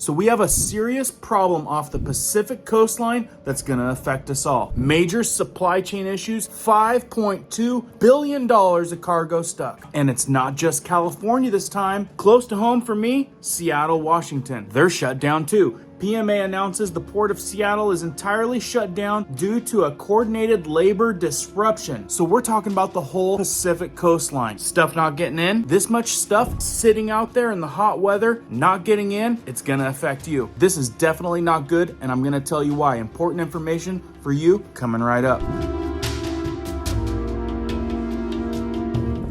So we have a serious problem off the Pacific coastline that's going to affect us all. Major supply chain issues, $5.2 billion of cargo stuck. And it's not just California this time. Close to home for me, Seattle, Washington. They're shut down too. PMA announces the Port of Seattle is entirely shut down due to a coordinated labor disruption. So we're talking about the whole Pacific coastline. Stuff not getting in. This much stuff sitting out there in the hot weather, not getting in, it's gonna affect you. This is definitely not good, and I'm gonna tell you why. Important information for you coming right up.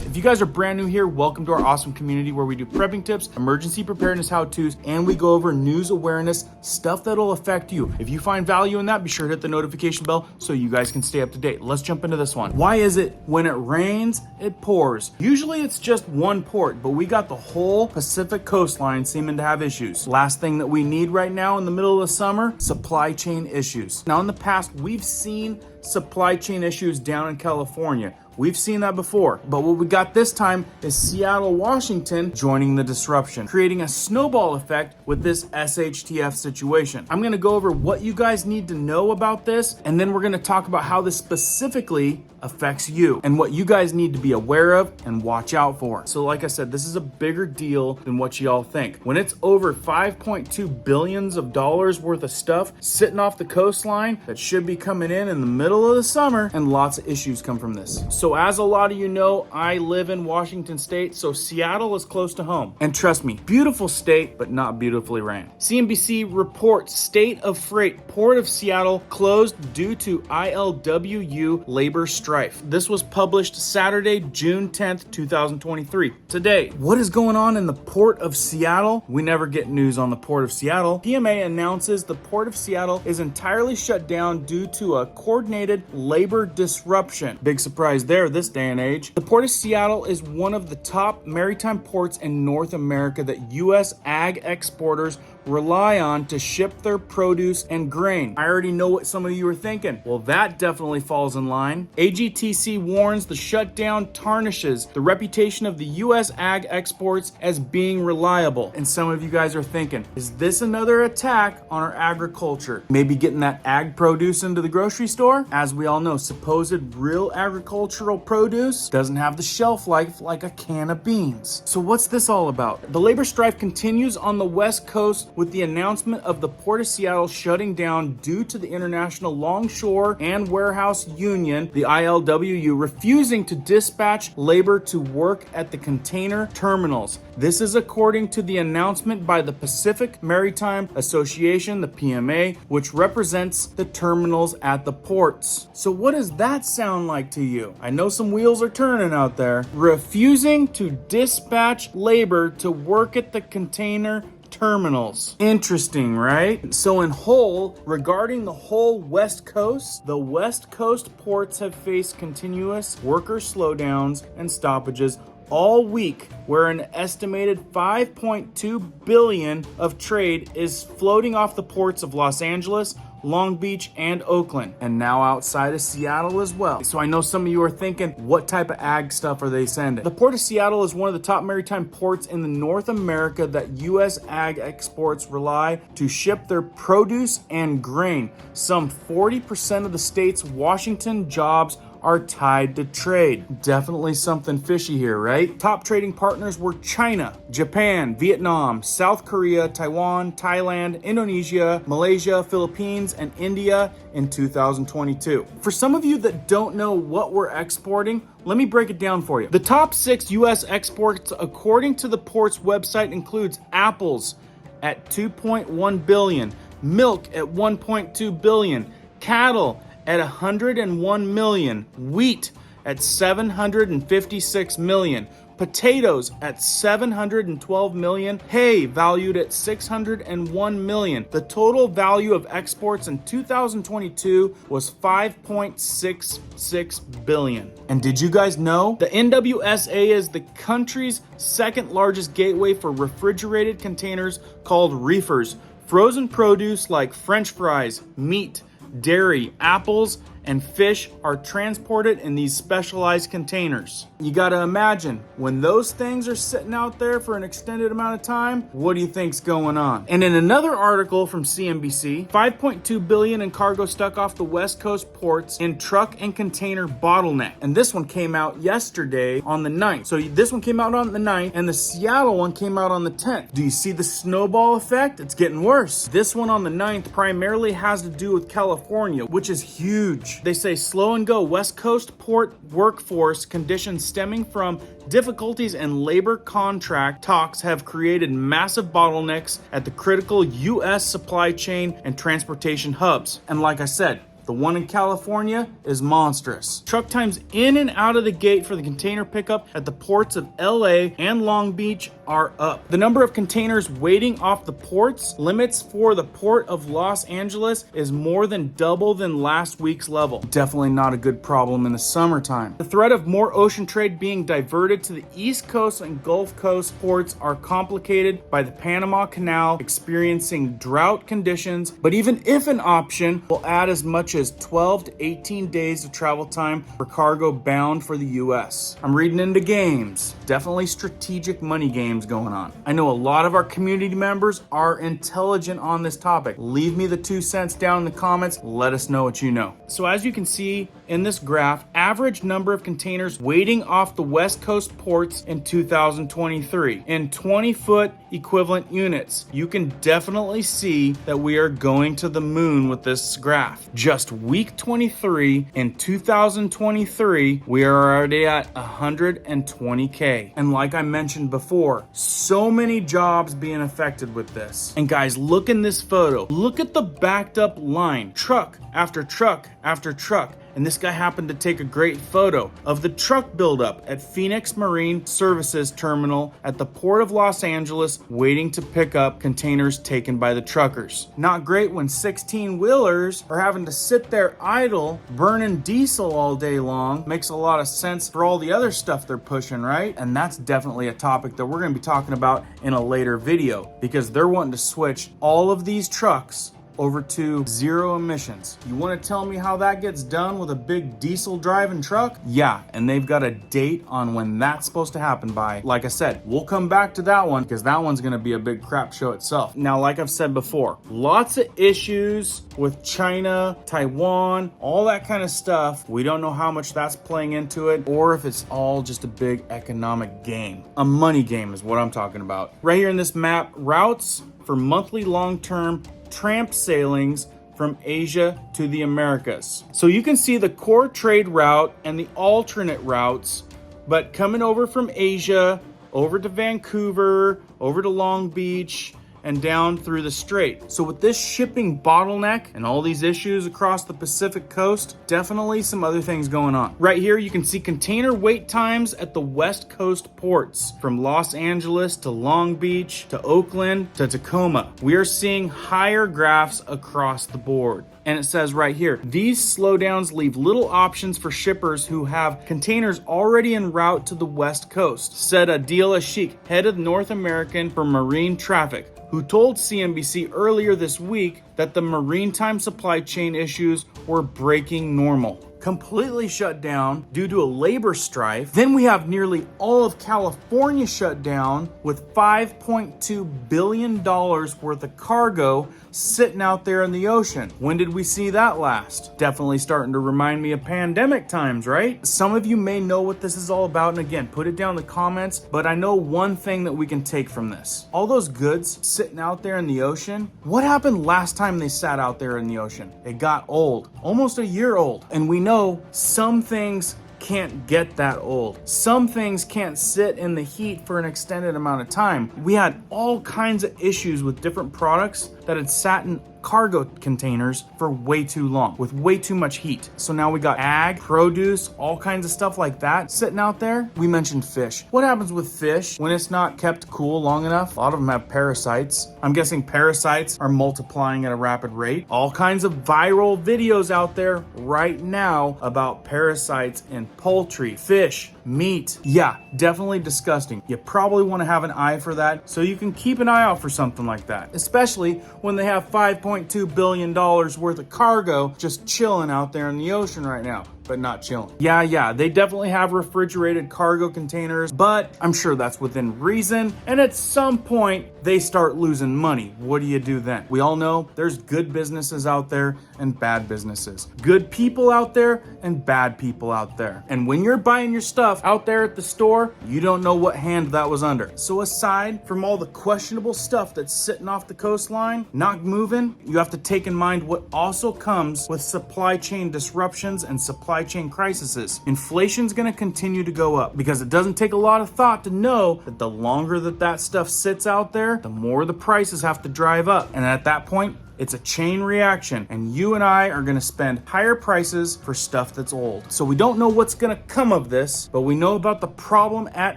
If you guys are brand new here, welcome to our awesome community where we do prepping tips, emergency preparedness how-tos, and we go over news awareness, stuff that'll affect you. If you find value in that, be sure to hit the notification bell so you guys can stay up to date. Let's jump into this one. Why is it when it rains, it pours? Usually it's just one port, but we got the whole Pacific coastline seeming to have issues. Last thing that we need right now in the middle of the summer, supply chain issues. Now in the past, we've seen supply chain issues down in California. We've seen that before, but what we got this time is Seattle, Washington joining the disruption, creating a snowball effect with this SHTF situation. I'm gonna go over what you guys need to know about this, and then we're gonna talk about how this specifically affects you and what you guys need to be aware of and watch out for. So like I said, this is a bigger deal than what y'all think. When it's over $5.2 billion worth of stuff sitting off the coastline that should be coming in the middle of the summer, and lots of issues come from this. So as a lot of you know, I live in Washington State, so Seattle is close to home. And trust me, beautiful state, but not beautifully ran. CNBC reports state of freight, Port of Seattle closed due to ILWU labor strife. This was published Saturday, June 10th, 2023. Today, what is going on in the Port of Seattle? We never get news on the Port of Seattle. PMA announces the Port of Seattle is entirely shut down due to a coordinated labor disruption. Big surprise there this day and age. The Port of Seattle is one of the top maritime ports in North America that U.S. ag exporters rely on to ship their produce and grain. I already know what some of you are thinking. Well, that definitely falls in line. AGTC warns the shutdown tarnishes the reputation of the U.S. ag exports as being reliable. And some of you guys are thinking, is this another attack on our agriculture? Maybe getting that ag produce into the grocery store? As we all know, supposed real agricultural produce doesn't have the shelf life like a can of beans. So what's this all about? The labor strife continues on the West Coast with the announcement of the Port of Seattle shutting down due to the International Longshore and Warehouse Union, the ILWU, refusing to dispatch labor to work at the container terminals. This is according to the announcement by the Pacific Maritime Association, the PMA, which represents the terminals at the ports. So what does that sound like to you? I know some wheels are turning out there. Refusing to dispatch labor to work at the container terminals. Interesting, right? So in whole, regarding the whole West Coast, the West Coast ports have faced continuous worker slowdowns and stoppages all week, where an estimated $5.2 billion of trade is floating off the ports of Los Angeles, Long Beach, and Oakland, and now outside of Seattle as well. So I know some of you are thinking, what type of ag stuff are they sending? The Port of Seattle is one of the top maritime ports in the North America that U.S. ag exports rely to ship their produce and grain. Some 40% of the state's Washington jobs are tied to trade. Definitely something fishy here, right? Top trading partners were China, Japan, Vietnam, South Korea, Taiwan, Thailand, Indonesia, Malaysia, Philippines, and India in 2022. For some of you that don't know what we're exporting, let me break it down for you. The top 6 U.S. exports, according to the port's website, includes apples at $2.1 billion, milk at $1.2 billion, cattle at $101 million, wheat at $756 million, potatoes at $712 million, hay valued at $601 million. The total value of exports in 2022 was $5.66 billion. And did you guys know? The NWSA is the country's second largest gateway for refrigerated containers called reefers. Frozen produce like French fries, meat, dairy, apples, and fish are transported in these specialized containers. You gotta imagine, when those things are sitting out there for an extended amount of time, what do you think's going on? And in another article from CNBC, 5.2 billion in cargo stuck off the West Coast ports in truck and container bottleneck. And this one came out yesterday on the 9th. So this one came out on the 9th, and the Seattle one came out on the 10th. Do you see the snowball effect? It's getting worse. This one on the 9th primarily has to do with California, which is huge. They say slow and go West Coast port workforce conditions stemming from difficulties in labor contract talks have created massive bottlenecks at the critical U.S. supply chain and transportation hubs. And like I said, the one in California is monstrous. Truck times in and out of the gate for the container pickup at the ports of LA and Long Beach are up. The number of containers waiting off the ports limits for the port of Los Angeles is more than double than last week's level. Definitely not a good problem in the summertime. The threat of more ocean trade being diverted to the East Coast and Gulf Coast ports are complicated by the Panama Canal experiencing drought conditions, but even if an option will add as much as 12 to 18 days of travel time for cargo bound for the US. I'm reading into games. Definitely strategic money games going on. I know a lot of our community members are intelligent on this topic. Leave me the 2 cents down in the comments. Let us know what you know. So as you can see in this graph, average number of containers waiting off the West Coast ports in 2023 in 20-foot equivalent units. You can definitely see that we are going to the moon with this graph. Just week 23 in 2023, we are already at 120K. And like I mentioned before, so many jobs being affected with this. And guys, look in this photo. Look at the backed up line, truck after truck after truck. And this guy happened to take a great photo of the truck buildup at Phoenix Marine Services Terminal at the Port of Los Angeles, waiting to pick up containers taken by the truckers. Not great when 16-wheelers are having to sit there idle, burning diesel all day long. Makes a lot of sense for all the other stuff they're pushing, right? And that's definitely a topic that we're going to be talking about in a later video, because they're wanting to switch all of these trucks over to zero emissions. You want to tell me how that gets done with a big diesel driving truck? Yeah, and they've got a date on when that's supposed to happen by. Like I said, we'll come back to that one because that one's going to be a big crap show itself. Now, like I've said before, lots of issues with China, Taiwan, all that kind of stuff. We don't know how much that's playing into it or if it's all just a big economic game. A money game is what I'm talking about. Right here in this map, routes for monthly long-term tramp sailings from Asia to the Americas. So you can see the core trade route and the alternate routes, but coming over from Asia, over to Vancouver, over to Long Beach, and down through the strait. So with this shipping bottleneck and all these issues across the Pacific coast, definitely some other things going on. Right here, you can see container wait times at the West Coast ports from Los Angeles to Long Beach to Oakland to Tacoma. We are seeing higher graphs across the board. And it says right here, these slowdowns leave little options for shippers who have containers already en route to the West Coast, said Adila Sheikh, head of North American for Marine Traffic, who told CNBC earlier this week that the maritime supply chain issues were breaking normal. Completely shut down due to a labor strife. Then we have nearly all of California shut down with $5.2 billion worth of cargo sitting out there in the ocean. When did we see that last? Definitely starting to remind me of pandemic times, right? Some of you may know what this is all about, and again, put it down in the comments, but I know one thing that we can take from this. All those goods sitting out there in the ocean, what happened last time they sat out there in the ocean? It got old, almost a year old, and we know some things can't get that old. Some things can't sit in the heat for an extended amount of time. We had all kinds of issues with different products that had sat in cargo containers for way too long with way too much heat. So now we got ag, produce, all kinds of stuff like that sitting out there. We mentioned fish. What happens with fish when it's not kept cool long enough? A lot of them have parasites. I'm guessing parasites are multiplying at a rapid rate. All kinds of viral videos out there right now about parasites in poultry, fish, Meat. Yeah, definitely disgusting. You probably want to have an eye for that so you can keep an eye out for something like that, especially when they have $5.2 billion worth of cargo just chilling out there in the ocean right now. But not chilling. Yeah, they definitely have refrigerated cargo containers, but I'm sure that's within reason. And at some point, they start losing money. What do you do then? We all know there's good businesses out there and bad businesses. Good people out there and bad people out there. And when you're buying your stuff out there at the store, you don't know what hand that was under. So aside from all the questionable stuff that's sitting off the coastline, not moving, you have to take in mind what also comes with supply chain disruptions and supply chain crises. Inflation's going to continue to go up because it doesn't take a lot of thought to know that the longer that stuff sits out there, the more the prices have to drive up. And at that point, it's a chain reaction, and you and I are gonna spend higher prices for stuff that's old. So we don't know what's gonna come of this, but we know about the problem at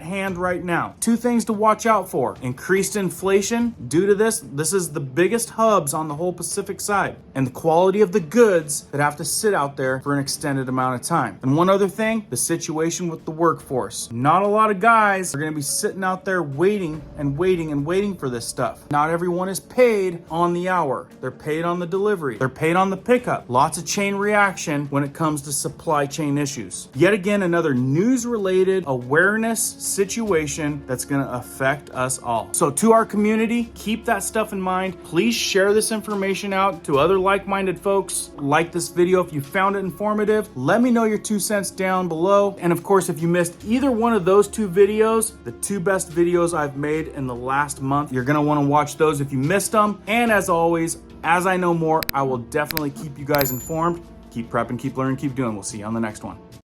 hand right now. Two things to watch out for: increased inflation due to this. This is the biggest hubs on the whole Pacific side, and the quality of the goods that have to sit out there for an extended amount of time. And one other thing, the situation with the workforce. Not a lot of guys are gonna be sitting out there waiting for this stuff. Not everyone is paid on the hour. They're paid on the delivery. They're paid on the pickup. Lots of chain reaction when it comes to supply chain issues. Yet again, another news-related awareness situation that's gonna affect us all. So to our community, keep that stuff in mind. Please share this information out to other like-minded folks. Like this video if you found it informative. Let me know your 2 cents down below. And of course, if you missed either one of those two videos, the 2 best videos I've made in the last month, you're gonna wanna watch those if you missed them. And as always, as I know more, I will definitely keep you guys informed. Keep prepping, keep learning, keep doing. We'll see you on the next one.